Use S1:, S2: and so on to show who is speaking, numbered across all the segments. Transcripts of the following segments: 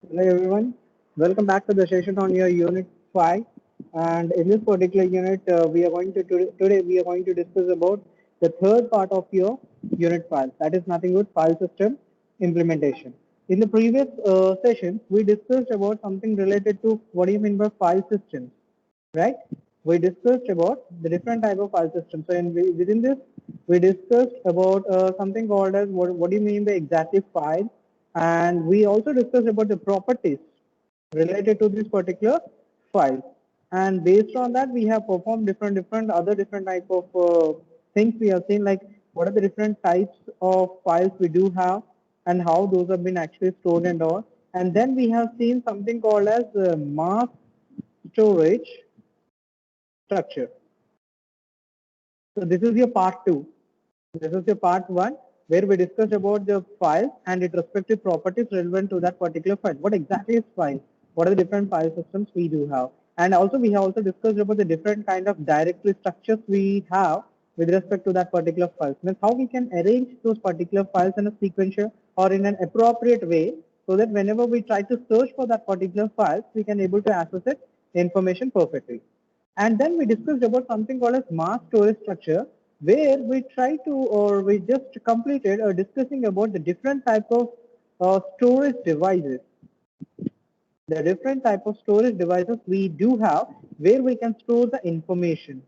S1: Hello everyone, welcome back to the session on your unit 5, and in this particular unit we are going to today we are going to discuss about the third part of your unit 5, that is nothing but file system implementation. In the previous session we discussed about something related to what do you mean by file systems, right? We discussed about the different type of file systems. So within this, we discussed about something called as what do you mean by exactly file, and we also discussed about the properties related to this particular file. And based on that, we have performed different type of things we have seen, like what are the different types of files we do have and how those have been actually stored and all. And then we have seen something called as mass storage structure. So this is your part 2. This is your part 1 where we discussed about the file and its respective properties relevant to that particular file. What exactly is file? What are the different file systems we do have? And also we have also discussed about the different kind of directory structures we have with respect to that particular file. Means how we can arrange those particular files in a sequential or in an appropriate way so that whenever we try to search for that particular file, we can able to access it information perfectly. And then we discussed about something called as mass storage structure, where we try to, or we just completed discussing about the different type of storage devices. The different type of storage devices we do have where we can store the information.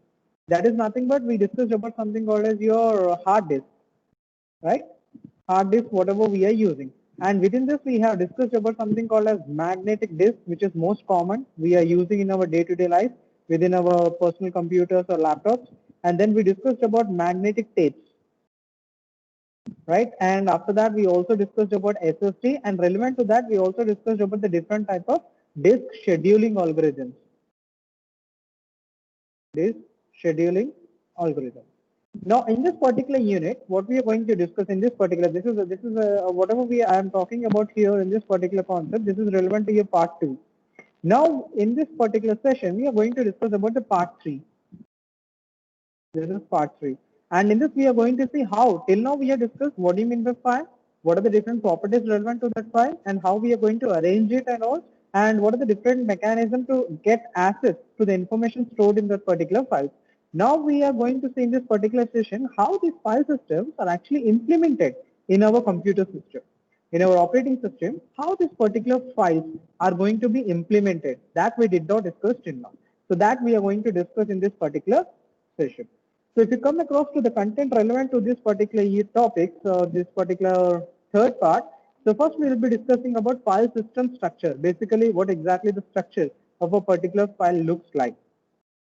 S1: That is nothing but we discussed about something called as your hard disk, right? Hard disk, whatever we are using. And within this, we have discussed about something called as magnetic disk, which is most common we are using in our day-to-day life within our personal computers or laptops. And then we discussed about magnetic tapes, right? And after that, we also discussed about SSD, and relevant to that, we also discussed about the different type of disk scheduling algorithms. Disk scheduling algorithm. Now, in this particular unit, what we are going to discuss in this particular, this is whatever I am talking about here in this particular concept. This is relevant to your part 2. Now, in this particular session, we are going to discuss about the part 3. This is part 3. And in this, we are going to see how, till now we have discussed what do you mean by file, what are the different properties relevant to that file, and how we are going to arrange it and all, and what are the different mechanisms to get access to the information stored in that particular file. Now we are going to see in this particular session how these file systems are actually implemented in our computer system, in our operating system, how these particular files are going to be implemented. That we did not discuss till now. So that we are going to discuss in this particular session. So if you come across to the content relevant to this particular topic, this particular third part, so first we will be discussing about file system structure, basically what exactly the structure of a particular file looks like.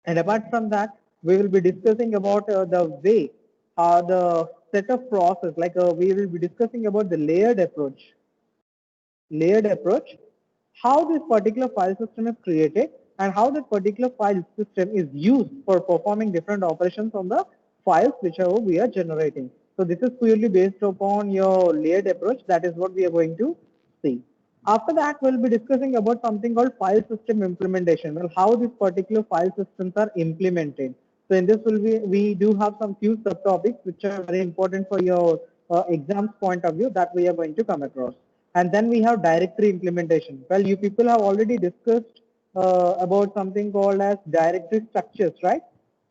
S1: And apart from that, we will be discussing about the way, the set of process, like we will be discussing about the layered approach, how this particular file system is created and how that particular file system is used for performing different operations on the files whichever we are generating. So this is purely based upon your layered approach. That is what we are going to see. After that, we'll be discussing about something called file system implementation. Well, how these particular file systems are implemented. So in this we do have some few subtopics which are very important for your exams point of view that we are going to come across. And then we have directory implementation. Well, you people have already discussed about something called as directory structures, right?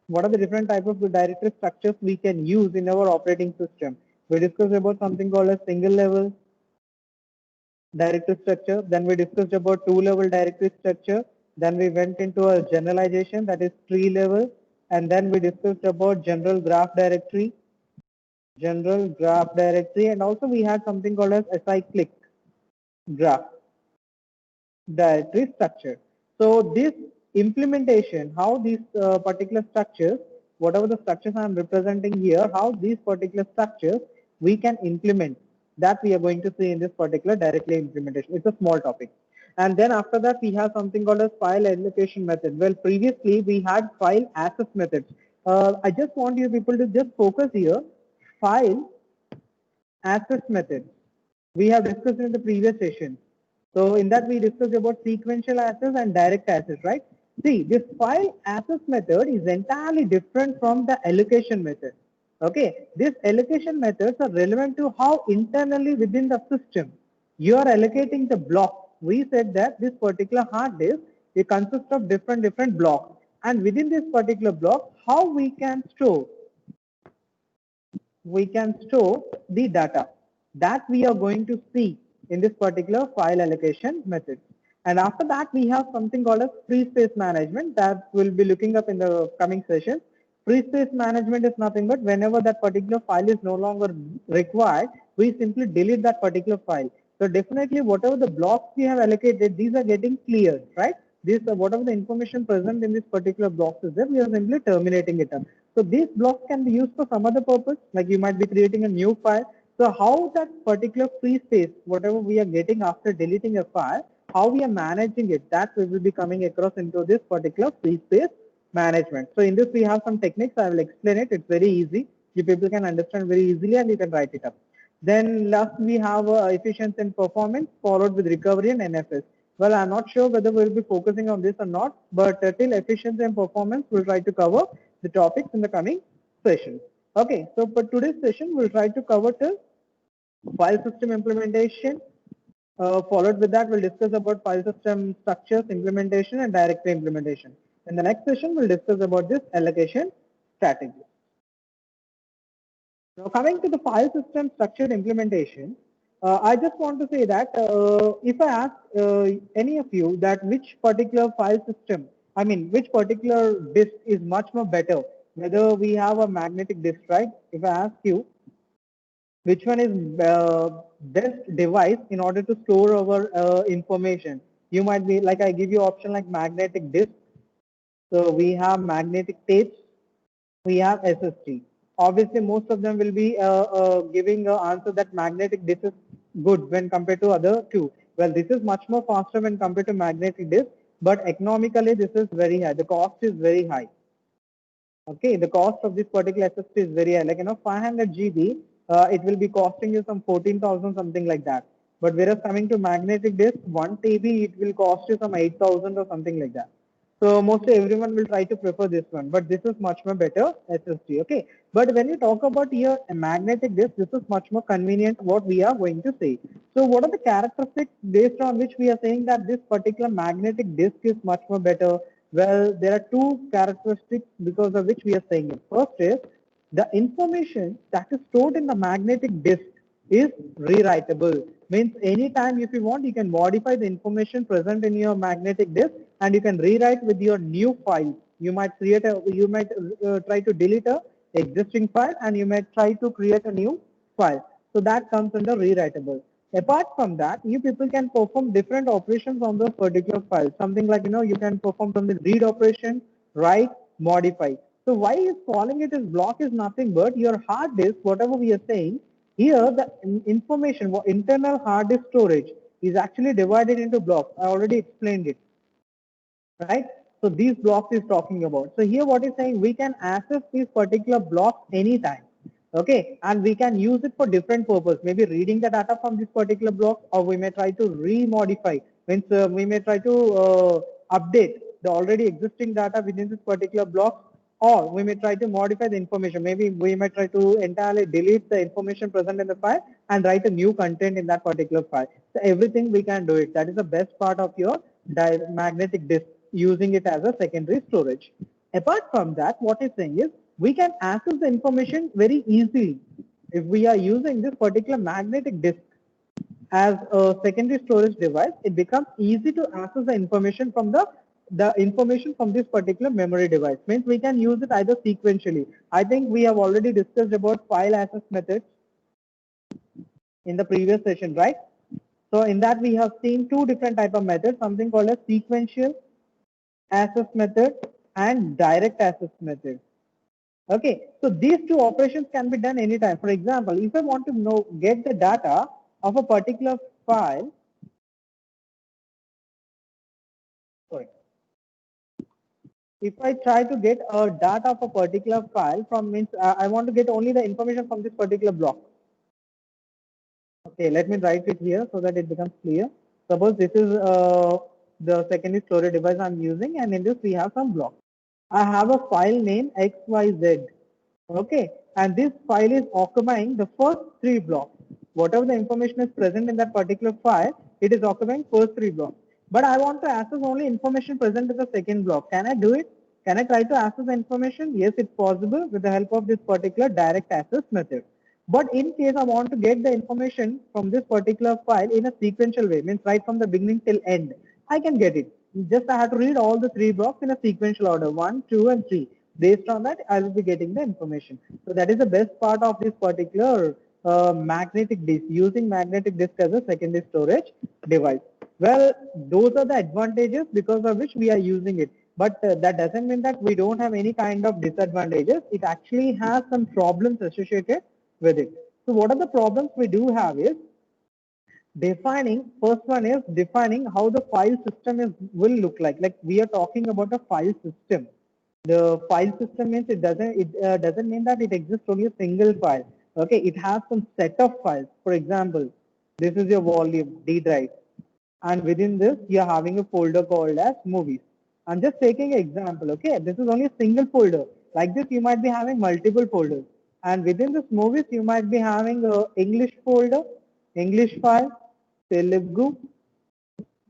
S1: What are the different types of directory structures we can use in our operating system? We discussed about something called as single level directory structure. Then we discussed about two level directory structure. Then we went into a generalization, that is tree level. And then we discussed about general graph directory. And also we had something called as acyclic graph directory structure. So this implementation, how these particular structures, whatever the structures I am representing here, how these particular structures we can implement, that we are going to see in this particular directly implementation. It's a small topic. And then after that we have something called as file allocation method. Well, previously we had file access methods. I just want you people to just focus here. File access methods we have discussed in the previous session. So in that we discussed about sequential access and direct access, right? See, this file access method is entirely different from the allocation method. Okay, these allocation methods are relevant to how internally within the system you are allocating the block we said that this particular hard disk, it consists of different blocks, and within this particular block, how we can store the data that we are going to see in this particular file allocation method. And after that, we have something called as free space management that we'll be looking up in the coming session. Free space management is nothing but whenever that particular file is no longer required, we simply delete that particular file. So definitely whatever the blocks we have allocated, these are getting cleared, right? This whatever the information present in this particular blocks is there, we are simply terminating it up. So these blocks can be used for some other purpose, like you might be creating a new file. So how that particular free space, whatever we are getting after deleting a file, how we are managing it, that we will be coming across into this particular free space management. So in this we have some techniques. I will explain it. It's very easy. You people can understand very easily and you can write it up. Then last we have efficiency and performance followed with recovery and NFS. Well, I'm not sure whether we'll be focusing on this or not, but till efficiency and performance, we'll try to cover the topics in the coming session. Okay, so for today's session, we'll try to cover till file system implementation. Followed with that, we'll discuss about file system structures, implementation, and directory implementation. In the next session, we'll discuss about this allocation strategy. Now, coming to the file system structured implementation, I just want to say that if I ask any of you that which particular file system, I mean, which particular disk is much more better, whether we have a magnetic disk, right? If I ask you, which one is best device in order to store our information, you might be like, I give you option like magnetic disk. So we have magnetic tapes, we have SSD. Obviously, most of them will be giving an answer that magnetic disk is good when compared to other two. Well, this is much more faster when compared to magnetic disk, but economically this is very high. The cost is very high. Okay, the cost of this particular SSD is very high. Like 500 GB, it will be costing you some 14,000 something like that. But whereas coming to magnetic disk, 1 TB, it will cost you some 8,000 or something like that. So mostly everyone will try to prefer this one, but this is much more better SSD. Okay, but when you talk about here a magnetic disk, this is much more convenient. What we are going to say. So what are the characteristics based on which we are saying that this particular magnetic disk is much more better? Well, there are two characteristics because of which we are saying it. First is the information that is stored in the magnetic disk is rewritable. Means anytime if you want, you can modify the information present in your magnetic disk and you can rewrite with your new file. You might create a, you might try to delete a existing file and you might try to create a new file. So that comes under rewritable. Apart from that, you people can perform different operations on those particular files. Something like, you can perform something read operation, write, modify. So why is calling it as block is nothing but your hard disk, whatever we are saying, here the information, internal hard disk storage is actually divided into blocks. I already explained it, right? So these blocks is talking about. So here what is saying, we can access these particular blocks anytime. Okay, and we can use it for different purpose, maybe reading the data from this particular block, or we may try to remodify, means we may try to update the already existing data within this particular block, or we may try to modify the information. Maybe we may try to entirely delete the information present in the file and write a new content in that particular file. So everything we can do it. That is the best part of your magnetic disk, using it as a secondary storage. Apart from that, what it's saying is we can access the information very easily if we are using this particular magnetic disk as a secondary storage device. It becomes easy to access the information from the information from this particular memory device. Means we can use it either sequentially. I think we have already discussed about file access methods in the previous session, right? So in that we have seen two different type of methods, something called a sequential access method and direct access method. Okay, so these two operations can be done anytime. For example, if I want to get the data of a particular file, sorry, if I try to get a data of a particular file from, means I want to get only the information from this particular block. Okay, let me write it here so that it becomes clear. Suppose this is the secondary storage device I'm using, and in this we have some blocks. I have a file name XYZ. Okay, and this file is occupying the first three blocks. Whatever the information is present in that particular file, It is occupying first three blocks. But I want to access only information present in the second block. Can I do it? Can I try to access the information? Yes, it's possible with the help of this particular direct access method. But in case I want to get the information from this particular file in a sequential way, means right from the beginning till end, I can get it. Just I have to read all the three blocks in a sequential order, 1, 2, and 3. Based on that, I will be getting the information. So that is the best part of this particular magnetic disk, using magnetic disk as a secondary storage device. Well, those are the advantages because of which we are using it. But that doesn't mean that we don't have any kind of disadvantages. It actually has some problems associated with it. So what are the problems we do have is defining, first one is defining how the file system will look like. Like we are talking about a file system. The file system means it doesn't mean that it exists only a single file. Okay, it has some set of files. For example, this is your volume D drive, and within this you are having a folder called as movies. I'm just taking an example. Okay, this is only a single folder. Like this, you might be having multiple folders, and within this movies you might be having a English folder, English file, Telugu,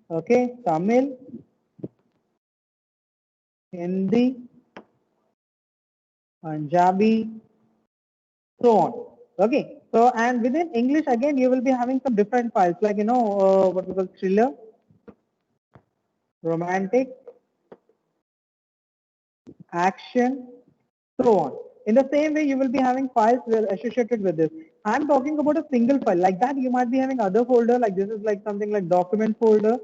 S1: okay, Tamil, Hindi, Punjabi, so on. Okay, so and within English again you will be having some different files like what we call thriller, romantic, action, so on. In the same way, you will be having files associated with this. I'm talking about a single file. Like that, you might be having other folder. Like this is like something like document folder,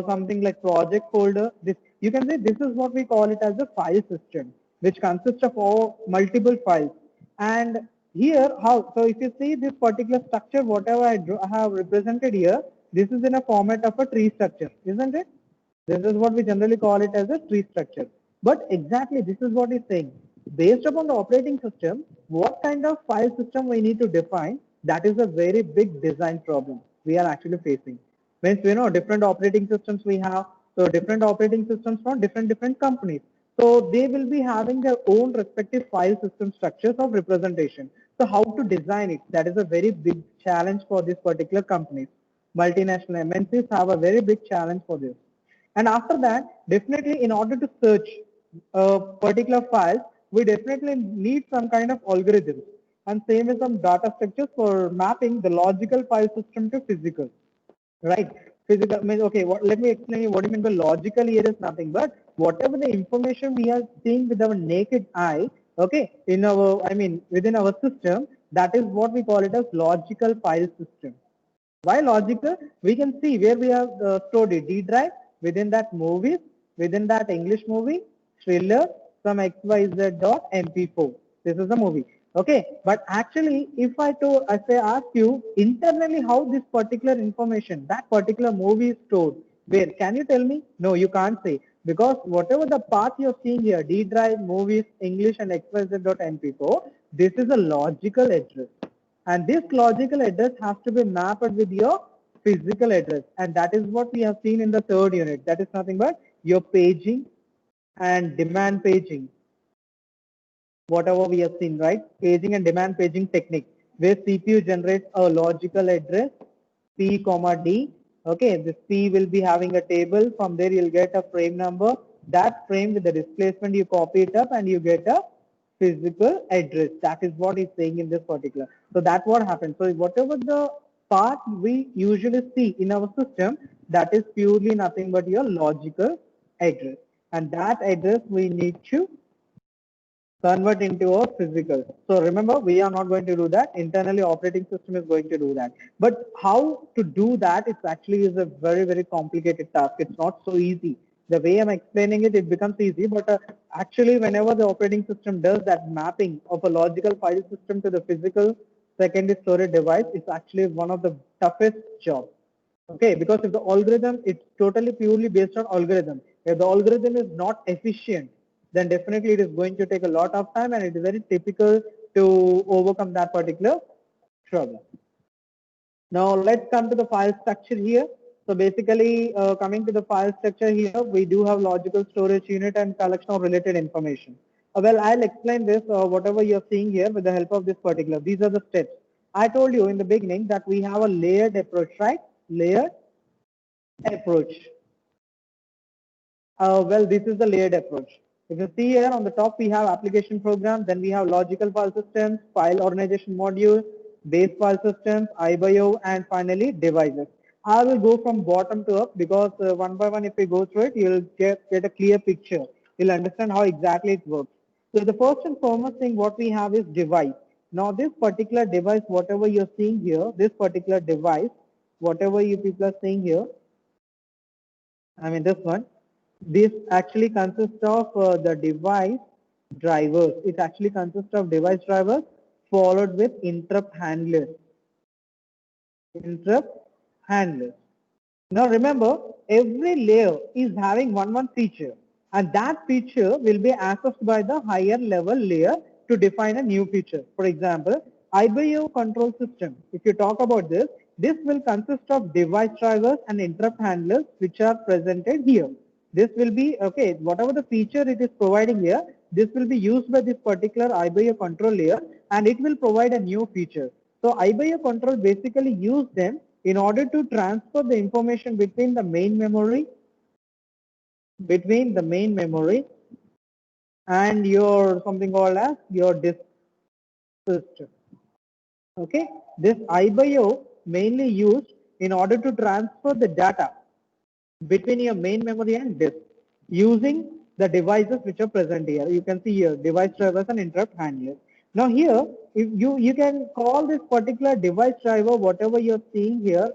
S1: something like project folder. This you can say this is what we call it as a file system, which consists of all multiple files. And here, how? So if you see this particular structure, whatever I have represented here, this is in a format of a tree structure, isn't it? This is what we generally call it as a tree structure. But exactly this is what it's saying. Based upon the operating system, what kind of file system we need to define, that is a very big design problem we are actually facing. Means different operating systems we have, so different operating systems from different companies. So they will be having their own respective file system structures of representation. So how to design it, that is a very big challenge for this particular companies. Multinational MNCs have a very big challenge for this. And after that, definitely in order to search a particular file, we definitely need some kind of algorithms. And same as some data structures for mapping the logical file system to physical. Right. Physical means okay. Let me explain you what you mean by logical here is nothing but whatever the information we are seeing with our naked eye, okay, in our within our system, that is what we call it as logical file system. Why logical? We can see where we have stored it. D drive, within that movies, within that English movie, thriller, some XYZ.mp4. This is the movie. Okay, but actually, if I ask you internally how this particular information, that particular movie is stored, where can you tell me? No, you can't say, because whatever the path you're seeing here, D drive, movies, English, and XYZ.mp4, this is a logical address. And this logical address has to be mapped with your physical address. And that is what we have seen in the third unit. That is nothing but your paging and demand paging. Whatever we have seen, right? Paging and demand paging technique, where CPU generates a logical address, P comma D. Okay, this P will be having a table. From there, you'll get a frame number. That frame with the displacement, you copy it up and you get a physical address. That is what it's saying in this particular. So that's what happens. So whatever the part we usually see in our system, that is purely nothing but your logical address. And that address we need to convert into a physical. So remember, we are not going to do that. Internally, operating system is going to do that. But how to do that, it's actually is a very complicated task. It's not so easy. The way I'm explaining it, it becomes easy. But actually, whenever the operating system does that mapping of a logical file system to the physical secondary storage device, it's actually one of the toughest jobs. Okay, because if the algorithm, it's totally purely based on algorithm. If the algorithm is not efficient, then definitely it is going to take a lot of time and it is very typical to overcome that particular trouble. Now let's come to the file structure here. So basically coming to the file structure here, we do have logical storage unit and collection of related information. Well, I'll explain this, whatever you're seeing here with the help of this particular. These are the steps. I told you in the beginning that we have a layered approach, right? Layered. approach? Well, this is the layered approach. If you see here on the top, we have application program, then we have logical file systems, file organization module, base file systems, IBIO, and finally devices. I will go from bottom to up because one by one, if we go through it, you'll get a clear picture. You'll understand how exactly it works. So the first and foremost thing what we have is device. Now this particular device, whatever you're seeing here, this particular device, whatever you people are seeing here, I mean this one, this actually consists of the device drivers. It actually consists of device drivers followed with interrupt handlers. Interrupt handlers. Now remember, every layer is having one feature, and that feature will be accessed by the higher level layer to define a new feature. For example, IBO control system. If you talk about this, this will consist of device drivers and interrupt handlers which are presented here. This will be, okay, whatever the feature it is providing here, this will be used by this particular IBO control layer and it will provide a new feature. So IBO control basically use them in order to transfer the information between the main memory, and your something called as your disk system. Okay, this IBO mainly used in order to transfer the data between your main memory and disk using the devices which are present here. You can see here device drivers and interrupt handlers. Now here, if you can call this particular device driver, whatever you're seeing here,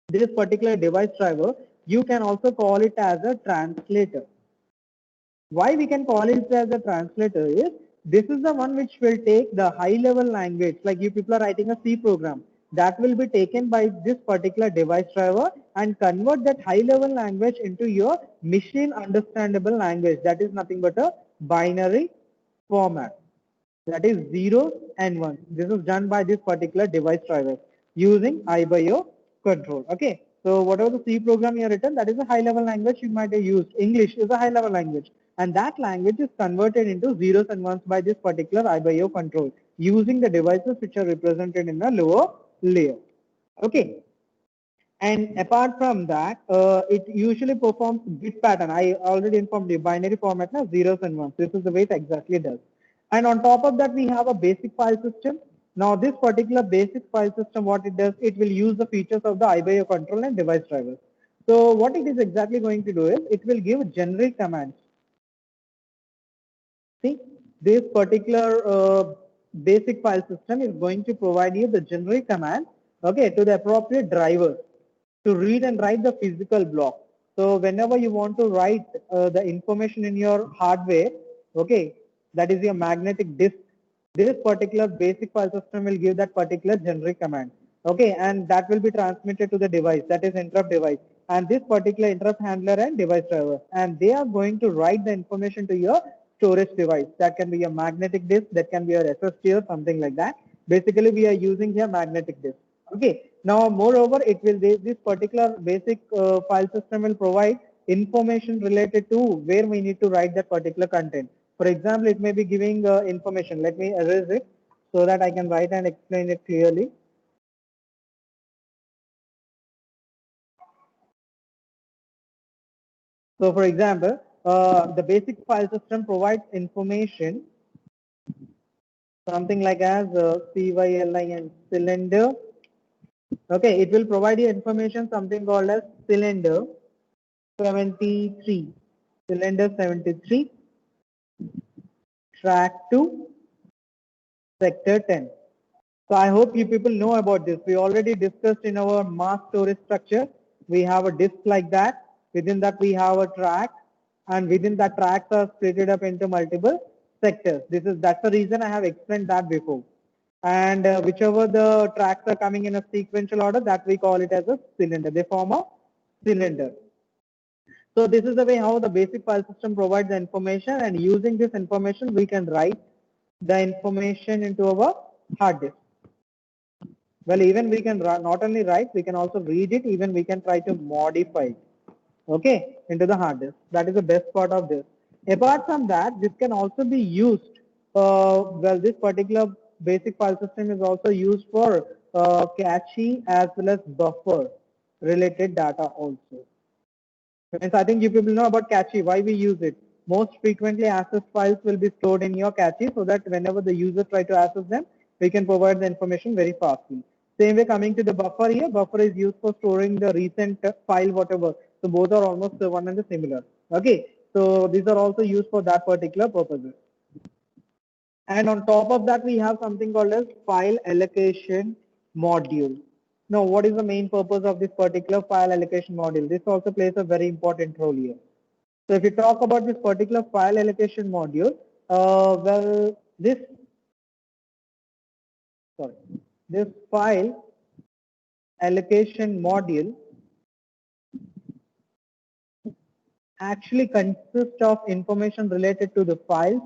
S1: this particular device driver, you can also call it as a translator. Why we can call it as a translator is, this is the one which will take the high level language, like you people are writing a C program, that will be taken by this particular device driver and convert that high level language into your machine understandable language. That is nothing but a binary format. That is zeros and ones. This is done by this particular device driver using IBIO control. Okay. So whatever the C program you have written, that is a high level language you might have used. English is a high level language. And that language is converted into zeros and ones by this particular IBIO control using the devices which are represented in the lower layer. Okay. And apart from that, it usually performs bit pattern. I already informed you, binary format now, zeros and ones. This is the way it exactly does. And on top of that, we have a basic file system. Now, this particular basic file system, what it does, it will use the features of the IBIO control and device drivers. So what it is exactly going to do is, it will give generic commands. See, this particular basic file system is going to provide you the generic command, okay, to the appropriate drivers to read and write the physical block. So whenever you want to write the information in your hardware, okay, that is your magnetic disk, this particular basic file system will give that particular generic command. Okay, and that will be transmitted to the device, that is interrupt device, and this particular interrupt handler and device driver, and they are going to write the information to your storage device. That can be your magnetic disk, that can be your SSD or something like that. Basically, we are using here magnetic disk. Okay. Now, moreover, it will this particular basic file system will provide information related to where we need to write that particular content. For example, it may be giving information. Let me erase it so that I can write and explain it clearly. So, for example, the basic file system provides information something like as CYLIN cylinder. Okay, it will provide you information something called as cylinder 73, cylinder 73, track 2, sector 10. So I hope you people know about this. We already discussed in our mass storage structure. We have a disk like that. Within that we have a track, and within that tracks are split up into multiple sectors. That's the reason I have explained that before. And whichever the tracks are coming in a sequential order, that we call it as a cylinder. They form a cylinder. So this is the way how the basic file system provides the information, and using this information we can write the information into our hard disk. Well, even we can not only write, we can also read it, even we can try to modify it, okay, into the hard disk. That is the best part of this. Apart from that, this can also be used, well, this particular basic file system is also used for cache as well as buffer. related data also. Friends, I think you people know about cache, why we use it. Most frequently accessed files will be stored in your cache so that whenever the user try to access them, we can provide the information very fastly. Same way coming to the buffer here, buffer is used for storing the recent file, whatever. So both are almost one and the similar. Okay, so these are also used for that particular purposes. And on top of that, we have something called as file allocation module. Now, what is the main purpose of this particular file allocation module? This also plays a very important role here. So if you talk about this particular file allocation module, well, sorry, this file allocation module actually consists of information related to the files,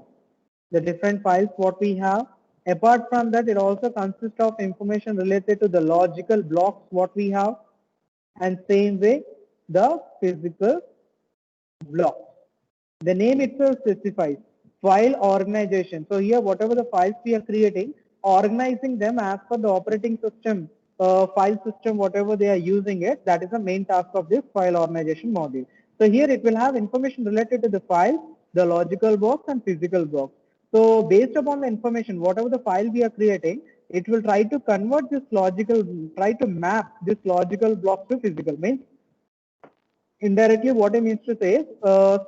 S1: the different files what we have. Apart from that, it also consists of information related to the logical blocks what we have, and same way the physical blocks. The name itself specifies file organization. So here, whatever the files we are creating, organizing them as per the operating system, file system, whatever they are using it, that is the main task of this file organization module. So here it will have information related to the file, the logical blocks and physical blocks. So based upon the information, whatever the file we are creating, it will try to convert this logical, try to map this logical block to physical. Means indirectly what it means to say is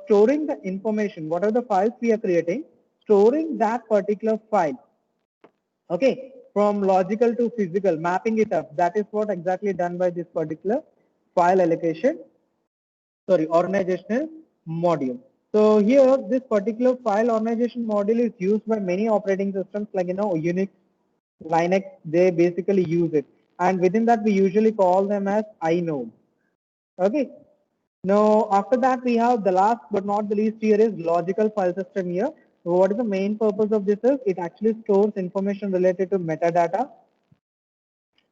S1: storing the information, what are the files we are creating, storing that particular file, okay, from logical to physical, mapping it up. That is what exactly done by this particular file allocation, sorry, organizational module. So here, this particular file organization module is used by many operating systems like, Unix, Linux, they basically use it. And within that, we usually call them as inode. Okay. Now, after that, we have the last but not the least here is logical file system here. So what is the main purpose of this is it actually stores information related to metadata.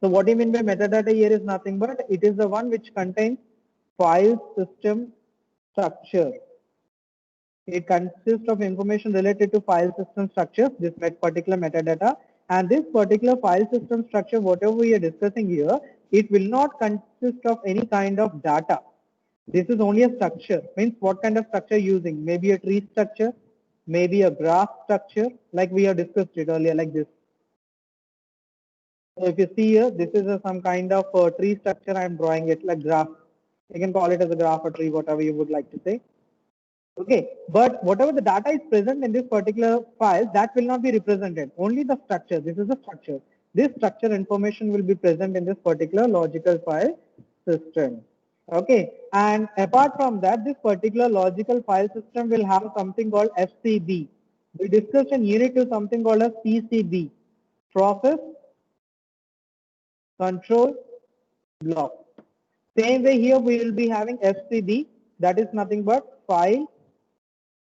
S1: So what do you mean by metadata here is nothing but it is the one which contains file system structure. It consists of information related to file system structure, this particular metadata, and this particular file system structure, whatever we are discussing here, it will not consist of any kind of data. This is only a structure. Means what kind of structure using? Maybe a tree structure, maybe a graph structure, like we have discussed it earlier, like this. So if you see here, this is some kind of tree structure. I am drawing it like graph. You can call it as a graph or tree, whatever you would like to say. Okay, but whatever the data is present in this particular file, that will not be represented. Only the structure. This is the structure. This structure information will be present in this particular logical file system. Okay, and apart from that, this particular logical file system will have something called FCB. We discussed in Unit 2 something called as PCB, process control block. Same way here we will be having FCB, that is nothing but file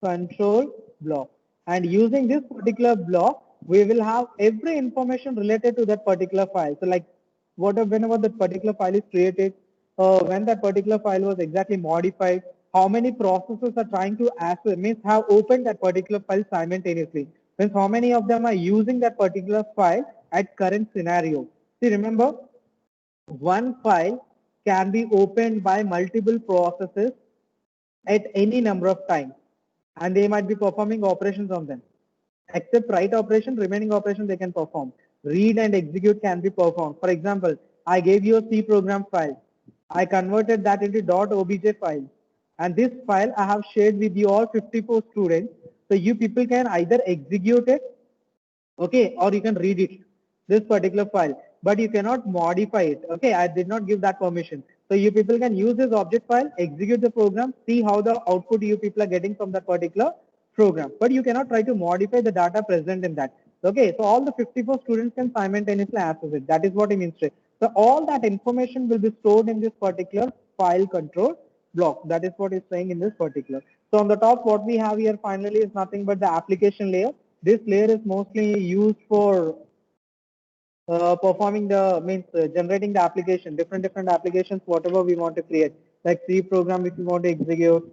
S1: control block. And using this particular block, we will have every information related to that particular file. So like whenever that particular file is created, when that particular file was exactly modified, how many processes are trying to access, means have opened that particular file simultaneously. Means how many of them are using that particular file at current scenario. See, remember, one file can be opened by multiple processes at any number of times, and they might be performing operations on them. Except write operation, remaining operation they can perform. Read and execute can be performed. For example, I gave you a C program file. I converted that into .obj file. And this file I have shared with you all 54 students. So you people can either execute it, okay, or you can read it, this particular file, but you cannot modify it. Okay, I did not give that permission. So you people can use this object file, execute the program, see how the output you people are getting from that particular program, but you cannot try to modify the data present in that. Okay, so all the 54 students can simultaneously access it. That is what it means to. So all that information will be stored in this particular file control block. That is what it's saying in this particular. So on the top, what we have here finally is nothing but the application layer. This layer is mostly used for performing the means generating the application, different applications, whatever we want to create, like C program if you want to execute.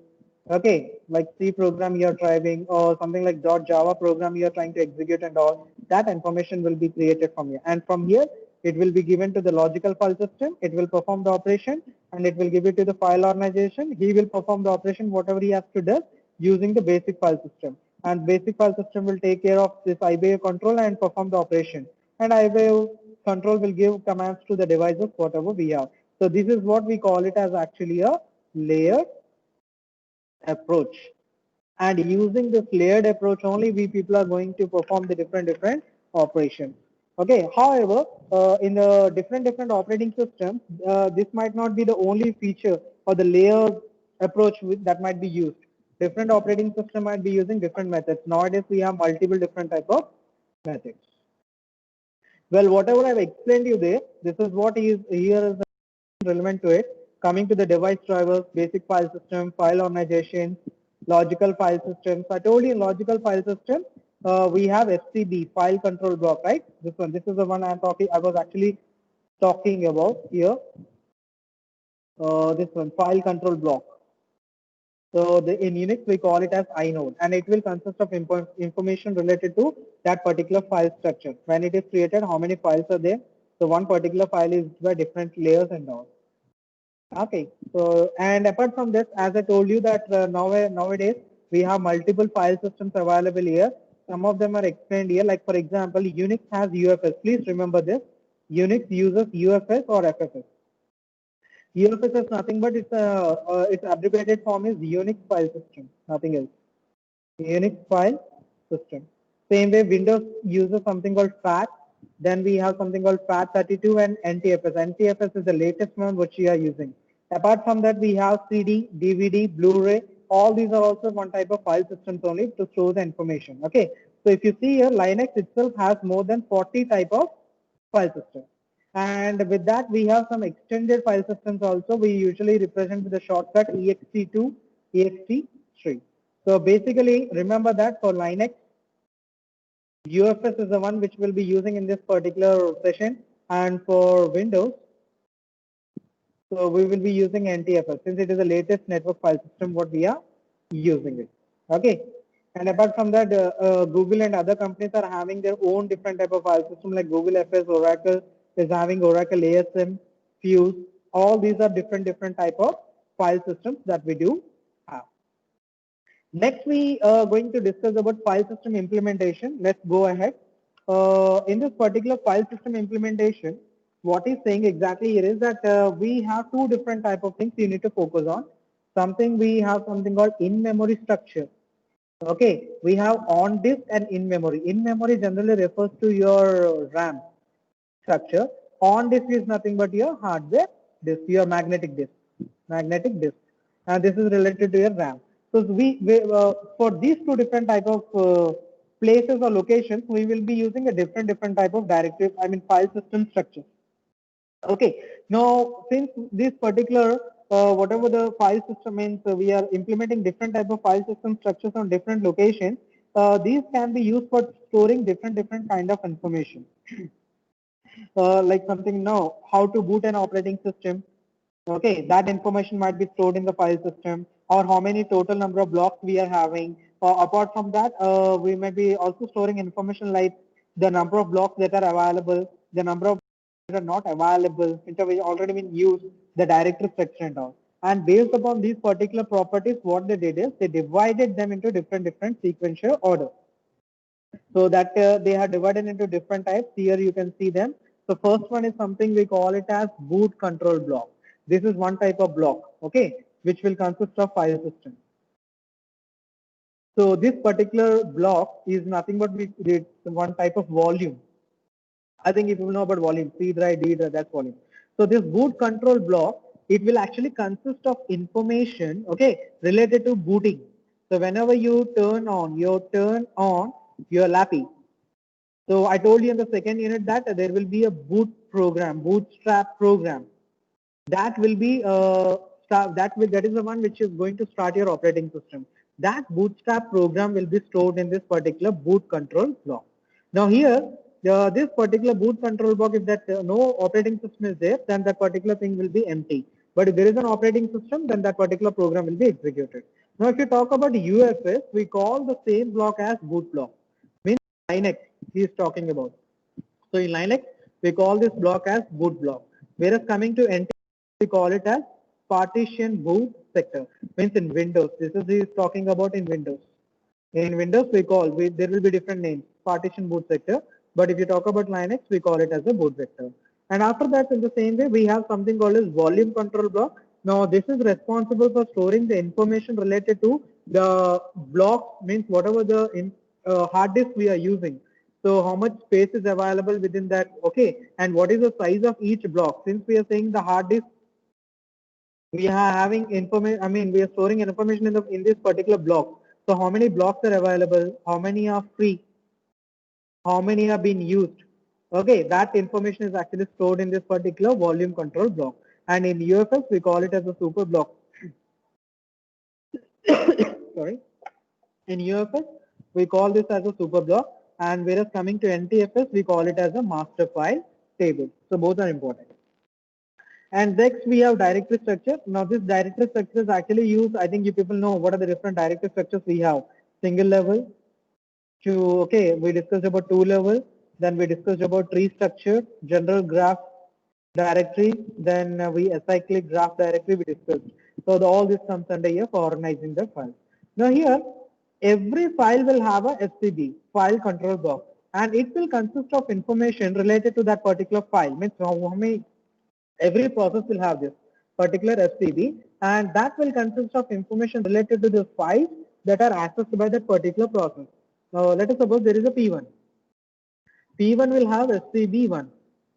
S1: Okay, like C program you're driving or something like .java program you're trying to execute and all that information will be created from here. And from here, It will be given to the logical file system. It will perform the operation and it will give it to the file organization. He will perform the operation, whatever he has to do using the basic file system. And basic file system will take care of this IBA control and perform the operation. And IBA control will give commands to the devices, whatever we have. So this is what we call it as actually a layered approach. And using this layered approach only, we people are going to perform the different operations. Okay. However, in the different operating systems, this might not be the only feature or the layered approach that might be used. Different operating system might be using different methods. Nowadays, we have multiple different type of methods. Well, whatever I've explained you there, this is what is here is relevant to it. Coming to the device drivers, basic file system, file organization, logical file systems. I told you in logical file system, we have FCB, file control block, right? This one, this is the one I was actually talking about here. This one, file control block. So in Unix, we call it as inode, and it will consist of information related to that particular file structure. When it is created, how many files are there? So one particular file is by different layers and all. Okay, so and apart from this, as I told you that nowadays we have multiple file systems available here. Some of them are explained here. Like for example, Unix has UFS. Please remember this. Unix uses UFS or FFS. UFS is nothing but its abbreviated form is Unix file system, nothing else. Unix file system. Same way, Windows uses something called FAT. Then we have something called FAT32 and NTFS. NTFS is the latest one which we are using. Apart from that, we have CD, DVD, Blu-ray. All these are also one type of file systems only to store the information. Okay. So if you see here, Linux itself has more than 40 type of file systems. And with that, we have some extended file systems also. We usually represent with the shortcut ext2, ext3. So basically, remember that for Linux, UFS is the one which we'll be using in this particular session. And for Windows, so we will be using NTFS since it is the latest network file system what we are using it. Okay. And apart from that, Google and other companies are having their own different type of file system like Google FS, Oracle is having Oracle ASM, Fuse. All these are different type of file systems that we do have. Next, we are going to discuss about file system implementation. Let's go ahead. In this particular file system implementation, what is saying exactly here is that we have two different type of things you need to focus on. We have something called in-memory structure. Okay, we have on disk and in memory. In memory generally refers to your RAM structure. On disk is nothing but your hardware disk, your magnetic disk. And this is related to your RAM. So for these two different type of places or locations, we will be using a different type of directory, file system structure. Okay, now since this particular whatever the file system means, we are implementing different type of file system structures on different locations. These can be used for storing different kind of information. Like something now, how to boot an operating system. Okay, that information might be stored in the file system, or how many total number of blocks we are having. Apart from that, we may be also storing information like the number of blocks that are available, the number of that are not available, which have already been used, the directory structure and all. And based upon these particular properties, what they did is they divided them into different sequential order. So that they are divided into different types. Here you can see them. The first one is something we call it as boot control block. This is one type of block, okay, which will consist of file system. So this particular block is nothing but one type of volume. I think if you know about volume, C drive, D drive, that's volume. So this boot control block, it will actually consist of information, okay, related to booting. So whenever you turn on your Lappy. So I told you in the second unit that there will be a bootstrap program. That will be that is the one which is going to start your operating system. That bootstrap program will be stored in this particular boot control block. Now here, this particular boot control block, if that no operating system is there, then that particular thing will be empty. But if there is an operating system, then that particular program will be executed. Now if you talk about UFS, we call the same block as boot block. Means Linux he is talking about. So in Linux, we call this block as boot block. Whereas coming to NT, we call it as partition boot sector. Means in Windows, this is talking about in Windows. In Windows, there will be different names, partition boot sector. But if you talk about Linux, we call it as a boot vector. And after that, in the same way, we have something called as volume control block. Now, this is responsible for storing the information related to the block, means whatever the hard disk we are using. So how much space is available within that, okay, and what is the size of each block? Since we are saying the hard disk, we are having information, I mean, we are storing information in this particular block. So how many blocks are available? How many are free? How many have been used? Okay, that information is actually stored in this particular volume control block. And in UFS, we call it as a super block. Sorry. In UFS, we call this as a super block. And whereas coming to NTFS, we call it as a master file table. So both are important. And next we have directory structure. Now this directory structure is actually used, I think you people know what are the different directory structures we have. Single level, okay, we discussed about two level, then we discussed about tree structure, general graph directory, then we acyclic graph directory we discussed. So all this comes under here for organizing the file. Now here, every file will have a FCB, file control block, and it will consist of information related to that particular file. Means how many, every process will have this particular FCB, and that will consist of information related to the files that are accessed by that particular process. Now let us suppose there is a P1. P1 will have SCB1,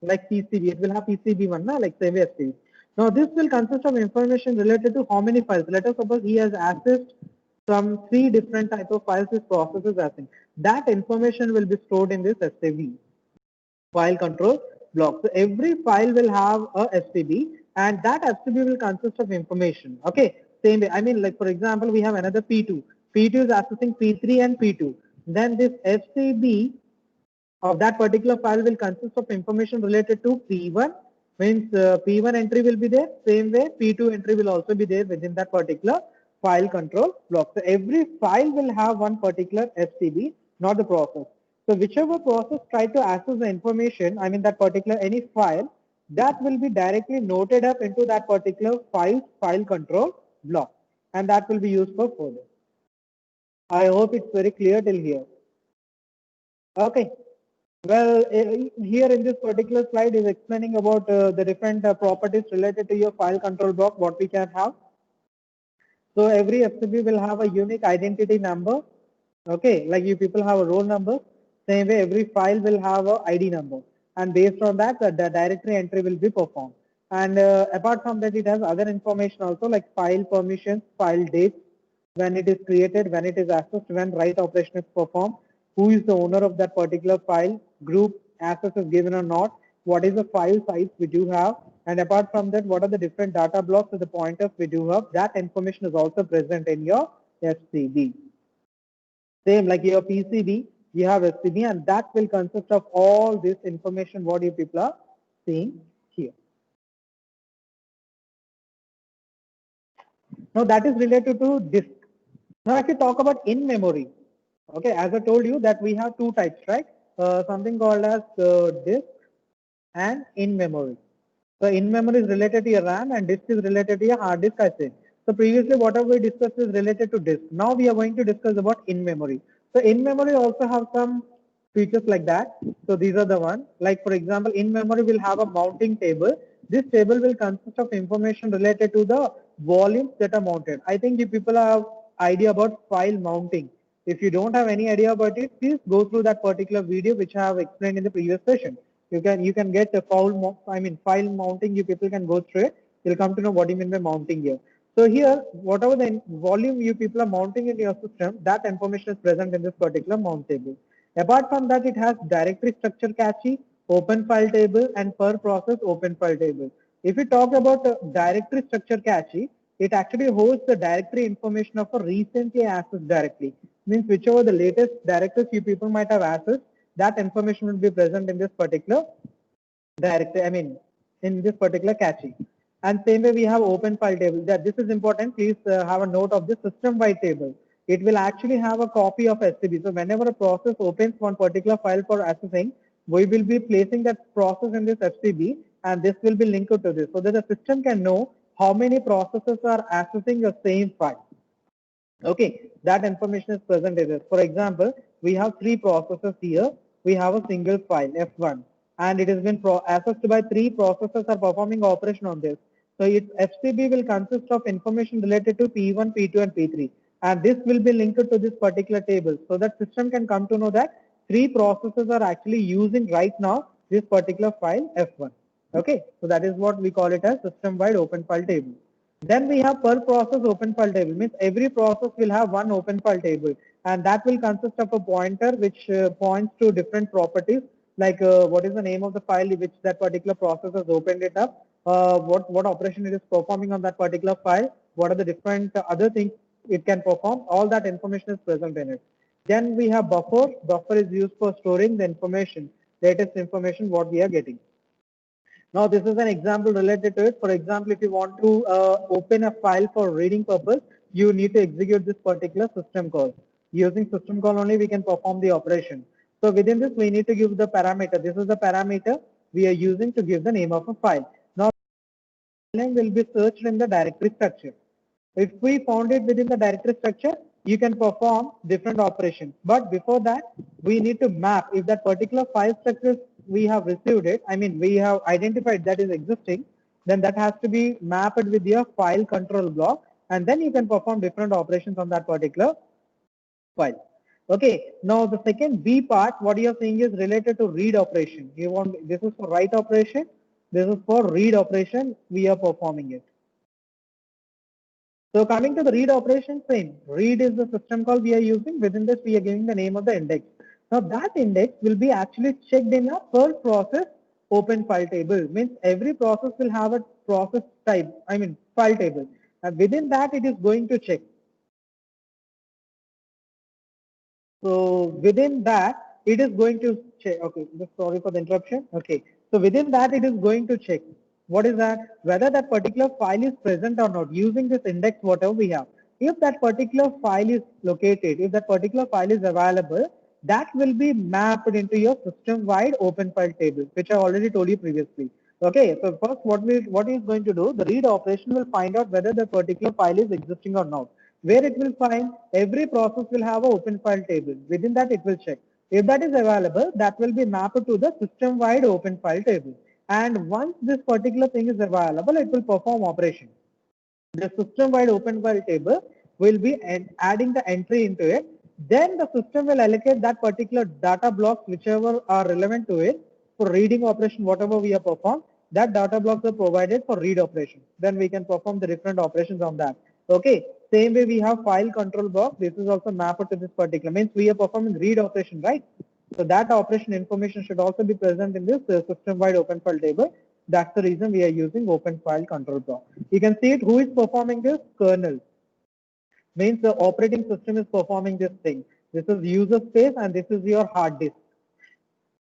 S1: like PCB, it will have PCB1, like same way SCB. Now this will consist of information related to how many files. Let us suppose he has accessed some 3 different type of files his process is accessing. That information will be stored in this SCB, file control block. So every file will have a FCB, and that FCB will consist of information. Okay, same way. I mean, like for example, we have another P2. P2 is accessing P3 and P2. Then this FCB of that particular file will consist of information related to P1, means P1 entry will be there, same way P2 entry will also be there within that particular file control block. So every file will have one particular FCB, not the process. So whichever process try to access the information, I mean that particular any file, that will be directly noted up into that particular file control block, and that will be used for further. I hope it's very clear till here. Okay. Well, here in this particular slide is explaining about the different properties related to your file control block, what we can have. So every FCB will have a unique identity number. Okay, like you people have a roll number. Same way, every file will have a ID number. And based on that, the directory entry will be performed. And apart from that, it has other information also like file permissions, file dates, when it is created, when it is accessed, when write operation is performed, who is the owner of that particular file, group, access is given or not, what is the file size we do have, and apart from that, what are the different data blocks or the pointers we do have, that information is also present in your FCB. Same like your PCB, you have FCB, and that will consist of all this information what you people are seeing here. Now that is related to disk. Now if you talk about in memory, okay, as I told you that we have two types, right? Something called as disk and in memory. So in memory is related to your RAM and disk is related to your hard disk, I said. So previously whatever we discussed is related to disk. Now we are going to discuss about in memory. So in memory also have some features like that. So these are the one. Like for example, in memory will have a mounting table. This table will consist of information related to the volumes that are mounted. I think you people have idea about file mounting. If you don't have any idea about it, please go through that particular video which I have explained in the previous session. You can get a file mounting. You people can go through it. You'll come to know what you mean by mounting here. So here, whatever the volume you people are mounting in your system, that information is present in this particular mount table. Apart from that, it has directory structure cache, open file table, and per process open file table. If we talk about directory structure cache, it actually holds the directory information of a recently accessed directory. Means whichever the latest directories you people might have accessed, that information will be present in this particular directory, in this particular cache. And same way we have open file table. That this is important. Please have a note of the system wide table. It will actually have a copy of SCB. So whenever a process opens one particular file for accessing, we will be placing that process in this FCB, and this will be linked to this so that the system can know how many processes are accessing the same file. Okay, that information is present in it. For example, we have three processes here. We have a single file F1, and it has been accessed by three processes are performing operation on this. So its FCB will consist of information related to P1, P2, and P3, and this will be linked to this particular table, so that system can come to know that three processes are actually using right now this particular file F1. Okay, so that is what we call it as system-wide open file table. Then we have per process open file table, means every process will have one open file table, and that will consist of a pointer which points to different properties, like what is the name of the file which that particular process has opened it up, what operation it is performing on that particular file, what are the different other things it can perform, all that information is present in it. Then we have buffer. Buffer is used for storing the information, latest information what we are getting. Now this is an example related to it. For example, if you want to open a file for reading purpose, you need to execute this particular system call. Using system call only we can perform the operation. So within this we need to give the parameter. This is the parameter we are using to give the name of a file. Now name will be searched in the directory structure. If we found it within the directory structure, you can perform different operations. But before that, we need to map if that particular file structure we have received it, I mean we have identified that is existing, then that has to be mapped with your file control block, and then you can perform different operations on that particular file. Okay, now the second B part, what you are saying is related to read operation. You want, this is for write operation, this is for read operation, we are performing it. So coming to the read operation, same. Read is the system call we are using. Within this, we are giving the name of the index. Now that index will be actually checked in a per process open file table. Means every process will have a process type, I mean file table. And within that, it is going to check. So within that, it is going to check. Okay, just sorry for the interruption. Okay, so within that, it is going to check. What is that? Whether that particular file is present or not using this index, whatever we have. If that particular file is located, if that particular file is available, that will be mapped into your system-wide open file table, which I already told you previously. Okay, so first what is going to do, the read operation will find out whether the particular file is existing or not. Where it will find, every process will have an open file table. Within that, it will check. If that is available, that will be mapped to the system-wide open file table. And once this particular thing is available, it will perform operation. The system-wide open file table will be adding the entry into it. Then the system will allocate that particular data blocks, whichever are relevant to it, for reading operation, whatever we have performed. That data blocks are provided for read operation. Then we can perform the different operations on that. Okay. Same way we have file control block. This is also mapped to this particular. Means we are performing read operation, right? So that operation information should also be present in this system-wide open file table. That's the reason we are using open file control block. You can see it, who is performing this? Kernel. Means the operating system is performing this thing. This is user space and this is your hard disk.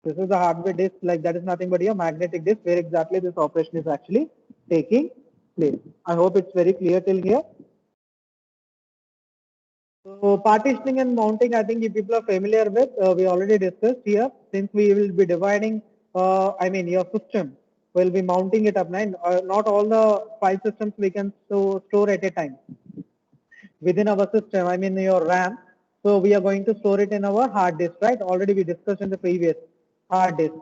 S1: This is the hardware disk, like that is nothing but your magnetic disk where exactly this operation is actually taking place. I hope it's very clear till here. So partitioning and mounting, I think if people are familiar with, we already discussed here. Since we will be dividing, I mean your system, we'll be mounting it up. Not all the file systems we can store at a time within our system. I mean your RAM. So we are going to store it in our hard disk, right? Already we discussed in the previous hard disk.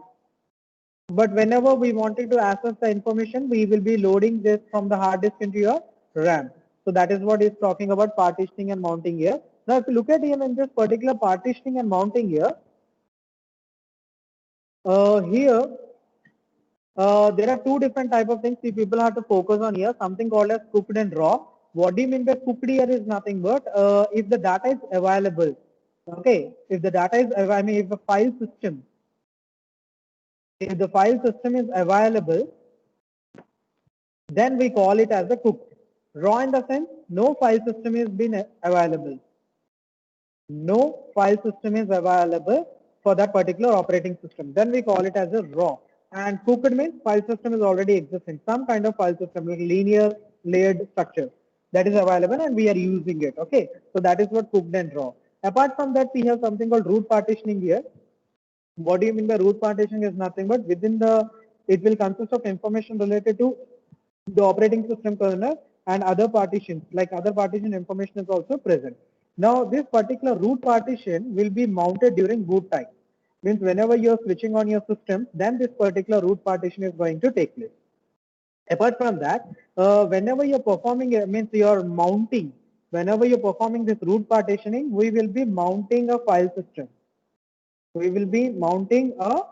S1: But whenever we wanted to access the information, we will be loading this from the hard disk into your RAM. So that is what is talking about partitioning and mounting here. Now, if you look at even in this particular partitioning and mounting here, there are two different type of things people have to focus on here. Something called as cooked and raw. What do you mean by cooked here is nothing but if the data is available. Okay, if the data is, I mean, if the file system, if the file system is available, then we call it as a cooked. Raw in the sense, no file system is been available. No file system is available for that particular operating system. Then we call it as a raw. And cooked means file system is already existing. Some kind of file system with linear layered structure that is available and we are using it. Okay. So that is what cooked and raw. Apart from that, we have something called root partitioning here. What do you mean by root partition is nothing but within the, it will consist of information related to the operating system kernel and other partitions, like other partition information is also present. Now this particular root partition will be mounted during boot time. Means whenever you are switching on your system, then this particular root partition is going to take place. Apart from that, whenever you're performing, means you're mounting, whenever you're performing this root partitioning, we will be mounting a file system. We will be mounting a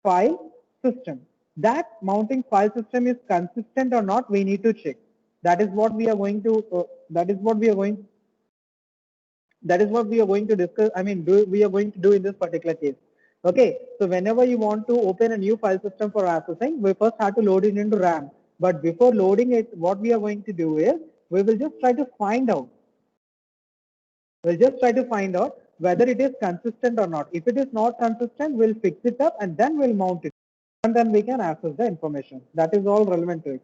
S1: file system. That mounting file system is consistent or not, we need to check. That is what we are going to, that is what we are going to discuss, we are going to do in this particular case. Okay, so whenever you want to open a new file system for accessing, we first have to load it into RAM. But before loading it, what we are going to do is, we will just try to find out. We'll just try to find out whether it is consistent or not. If it is not consistent, we'll fix it up and then we'll mount it. And then we can access the information. That is all relevant to it.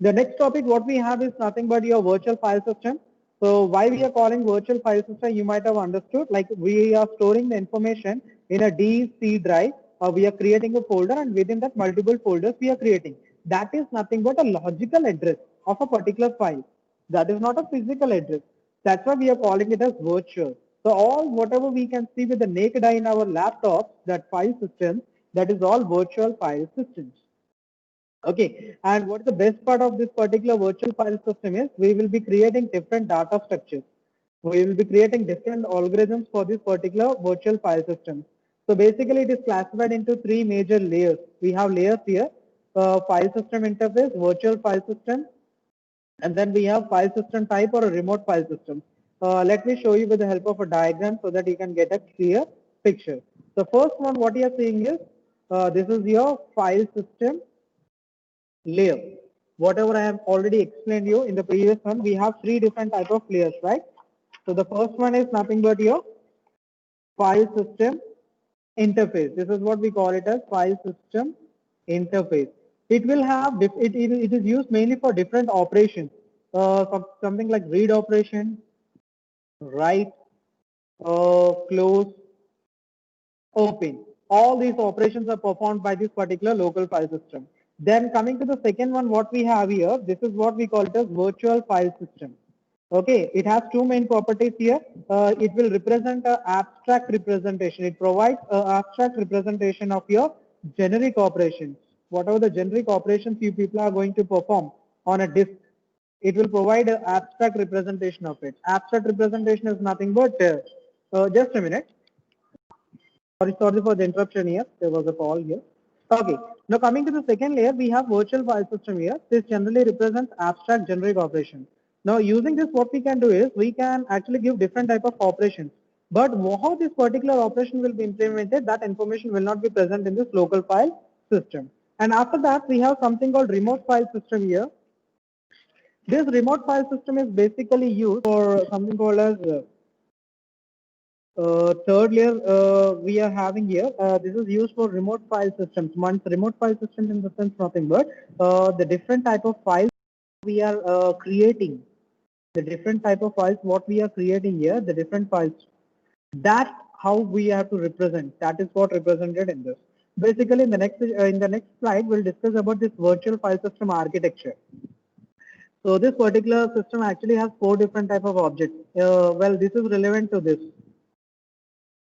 S1: The next topic what we have is nothing but your virtual file system. So why we are calling virtual file system, you might have understood, like we are storing the information in a D, C drive, we are creating a folder and within that multiple folders we are creating. That is nothing but a logical address of a particular file. That is not a physical address. That's why we are calling it as virtual. So all whatever we can see with the naked eye in our laptops, that file systems, that is all virtual file systems. Okay, and what the best part of this particular virtual file system is, we will be creating different data structures. We will be creating different algorithms for this particular virtual file system. So basically it is classified into three major layers. We have layers here, file system interface, virtual file system, and then we have file system type or a remote file system. Let me show you with the help of a diagram so that you can get a clear picture. The first one what you are seeing is, this is your file system layer. Whatever I have already explained you in the previous one, we have three different type of layers, right? So the first one is nothing but your file system interface. This is what we call it as file system interface. It will have, it is used mainly for different operations, something like read operation, write, close, open. All these operations are performed by this particular local file system. Then coming to the second one, what we have here, this is what we call it as virtual file system. Okay, it has two main properties here. It will represent an abstract representation. It provides an abstract representation of your generic operations. Whatever the generic operations you people are going to perform on a disk, it will provide an abstract representation of it. Abstract representation is nothing but, just a minute. Sorry for the interruption here. There was a call here. Okay. Now coming to the second layer, we have virtual file system here. This generally represents abstract generic operation. Now using this, what we can do is we can actually give different type of operations. But how this particular operation will be implemented, that information will not be present in this local file system. And after that, we have something called remote file system here. This remote file system is basically used for something called as third layer we are having here, this is used for remote file systems. Once remote file system in the sense nothing but the different type of files we are creating, the different type of files what we are creating here, the different files, that how we have to represent, that is what represented in this. Basically in the next slide we'll discuss about this virtual file system architecture. So this particular system actually has four different type of objects. Well, this is relevant to this.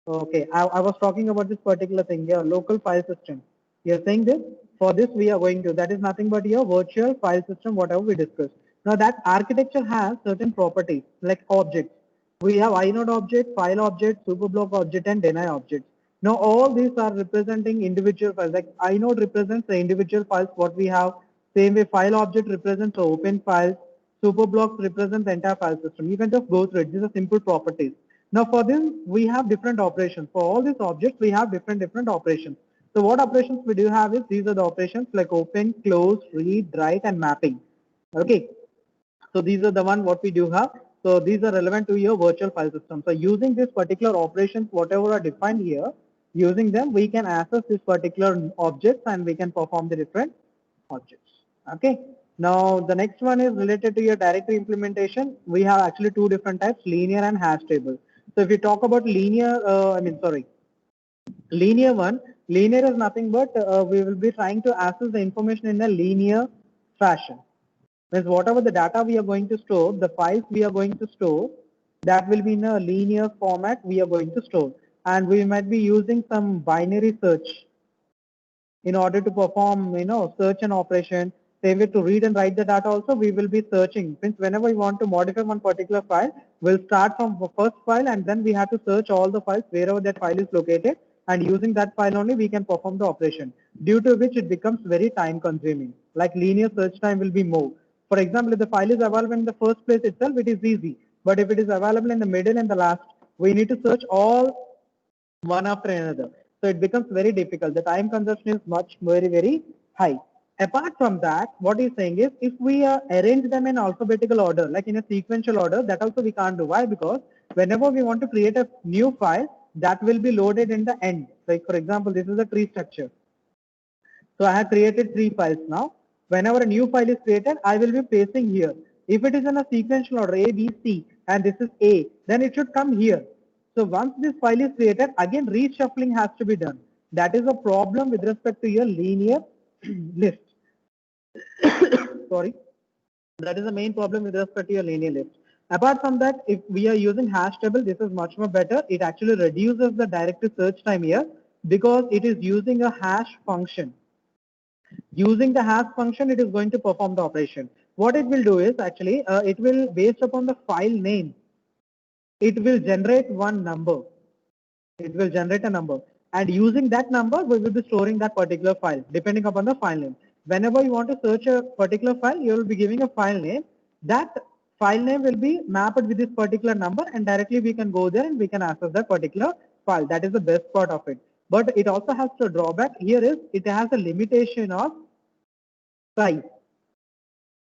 S1: Okay, I was talking about this particular thing here, local file system. You're saying this, for this we are going to, that is nothing but your virtual file system, whatever we discussed. Now that architecture has certain properties like objects. We have inode object, file object, superblock object and deny object. Now all these are representing individual files, like inode represents the individual files what we have. Same way file object represents the open files, superblocks represent the entire file system. You can just go through it, these are simple properties. Now for this, we have different operations. For all these objects, we have different operations. So what operations we do have is, these are the operations like open, close, read, write and mapping. Okay. So these are the one what we do have. So these are relevant to your virtual file system. So using this particular operations, whatever are defined here, using them, we can access this particular objects and we can perform the different objects. Okay. Now the next one is related to your directory implementation. We have actually two different types, linear and hash table. So if you talk about linear, Linear one, linear is nothing but we will be trying to access the information in a linear fashion. Means whatever the data we are going to store, the files we are going to store, that will be in a linear format we are going to store. And we might be using some binary search in order to perform, search and operation. Same way to read and write the data also, we will be searching. Since whenever we want to modify one particular file, we'll start from the first file and then we have to search all the files wherever that file is located, and using that file only we can perform the operation, due to which it becomes very time consuming. Like linear search time will be more. For example, if the file is available in the first place itself, it is easy. But if it is available in the middle and the last, we need to search all one after another. So it becomes very difficult. The time consumption is much very high. Apart from that, what he's saying is if we arrange them in alphabetical order, like in a sequential order, that also we can't do. Why? Because whenever we want to create a new file, that will be loaded in the end. Like for example, this is a tree structure. So I have created 3 files now. Whenever a new file is created, I will be pasting here. If it is in a sequential order A, B, C, and this is A, then it should come here. So once this file is created, again reshuffling has to be done. That is a problem with respect to your linear list. Sorry. That is the main problem with respect to your linear list. Apart from that, if we are using hash table, this is much more better. It actually reduces the directive search time here because it is using a hash function. Using the hash function, it is going to perform the operation. What it will do is actually, it will, based upon the file name, it will generate one number. It will generate a number. And using that number, we will be storing that particular file, depending upon the file name. Whenever you want to search a particular file, you will be giving a file name. That file name will be mapped with this particular number, and directly we can go there and we can access that particular file. That is the best part of it. But it also has a drawback. Here is, it has a limitation of size.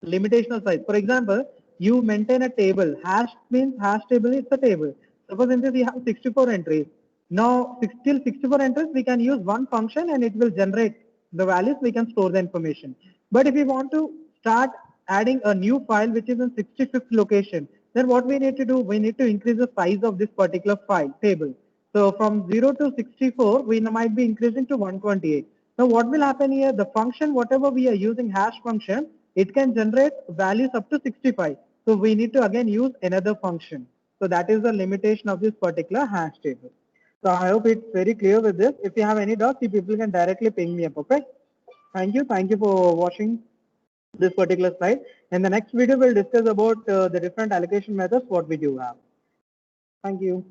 S1: Limitation of size. For example, you maintain a table. Hash means hash table is a table. Suppose in this we have 64 entries. Now, still 64 entries, we can use one function and it will generate the values. We can store the information. But if we want to start adding a new file which is in 65th location, then what we need to do? We need to increase the size of this particular file table. So from 0 to 64, we might be increasing to 128. Now what will happen here? The function, whatever we are using, hash function, it can generate values up to 65. So we need to again use another function. So that is the limitation of this particular hash table. So I hope it's very clear with this. If you have any doubts, you people can directly ping me up. Okay. Thank you. Thank you for watching this particular slide. In the next video, we'll discuss about the different allocation methods what we do have. Thank you.